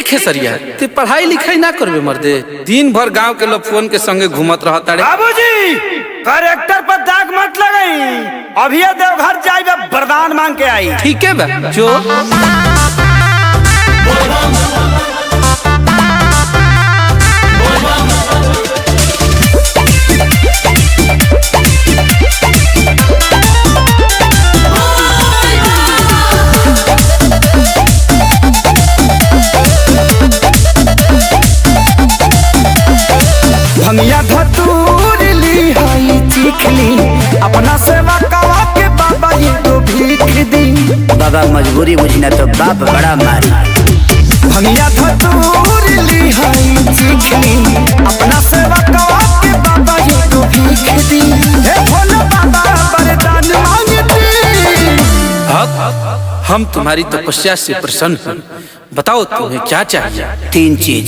खेसरिया ते पढ़ाई लिखाई ना करबे मर्दे, दिन भर गांव के लोग फोन के संगे घूमत रहता रे। बाबूजी करेक्टर पर दाग मत लगाई, अभी देवघर जाइबे वरदान मांग के आई। ठीक है बा जो भंगिया धतूर ली हाई चीख ली, अपना सेवा कवा के बाबा ये तो भीख दी। बाबा मजबूरी बुझना तो बाप बड़ा मारी। भंगिया धतूर ली हाई चीख ली, अपना सेवा कवा के बाबा ये तो भीख दी। हे भोला बाबा वरदान मांगती। हम तुम्हारी तपस्या से प्रसन्न हैं, बताओ तुम्हें क्या चाहिए। 3 चीज,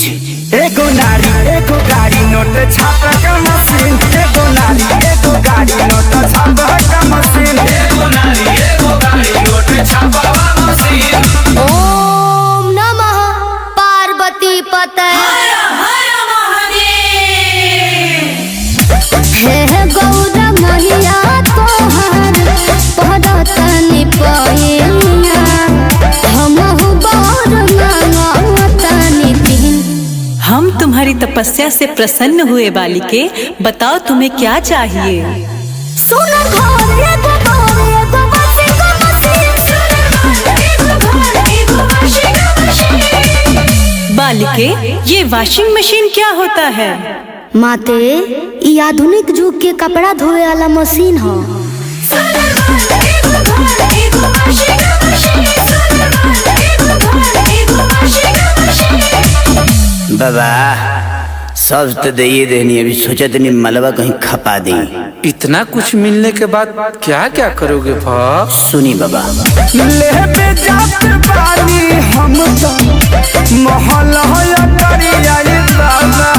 एगो नारी एगो गाड़ी नोट छापा का मशीन, एगो नारी एगो गाड़ी नोट छापा का मशीन, एगो नारी एगो गाड़ी नोट छापा का मशीन। ओम नमः पार्वती पतये हे गौरा मैया तोहर पदतनि पयिया, हमहु बर मांगतनि दिन। हम तुम्हारी तपस्या से प्रसन्न हुए बालिके, बताओ तुम्हें क्या चाहिए। सुन घर एगो घर एगो वाशिंग मशीन, सुन घर एगो घर एगो वाशिंग मशीन। बालिके ये वॉशिंग मशीन क्या होता है। माते ई आधुनिक युग के कपड़ा धोए वाला मशीन हो। बाबा सब तो दे देनी, अभी सोचा नहीं मलबा कहीं खपा दी। इतना कुछ मिलने के बाद क्या क्या करोगे भाव। सुनी बाबा, ले पे जात पानी हम तो महल होया करिया रे बाबा,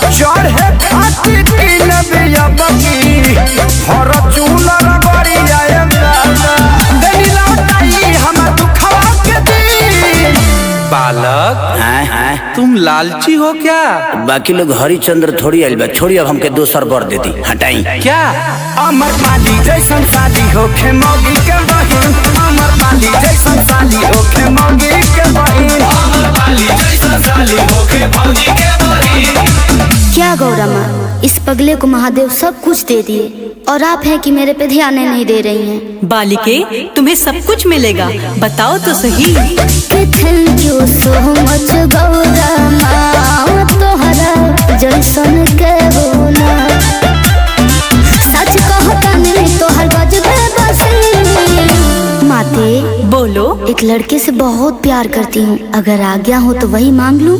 चढ़े खाती दिन बिया बकी हर चूला रगड़िया रे बाबा, देनी लौटाई हम दुखवा के दी। बालक हाँ तुम लालची हो क्या। बाकी लोग हरिचंद्र थोड़ी आइल बा, छोड़ी अब हमके दोसर बर दे दी, हटाई। क्या अमर पाली जैसन साली होखे मौगी के बहिन, अमर पाली जैसन साली होखे मौगी के बहिन, अमर पाली जैसन साली होखे मौगी के बहिन। क्या गौरा माँ, इस पगले को महादेव सब कुछ दे दिए और आप हैं कि मेरे पे ध्यान नहीं दे रही हैं। बालिके तुम्हें सब कुछ मिलेगा, बताओ तो सही। Thank you so much Gaura माँ, तोहरा जैसन के बोला सच कहता नहीं तोहर गजबे बसी। माते बोलो। एक लड़के से बहुत प्यार करती हूँ, अगर आज्ञा हो तो वही मांग लूं।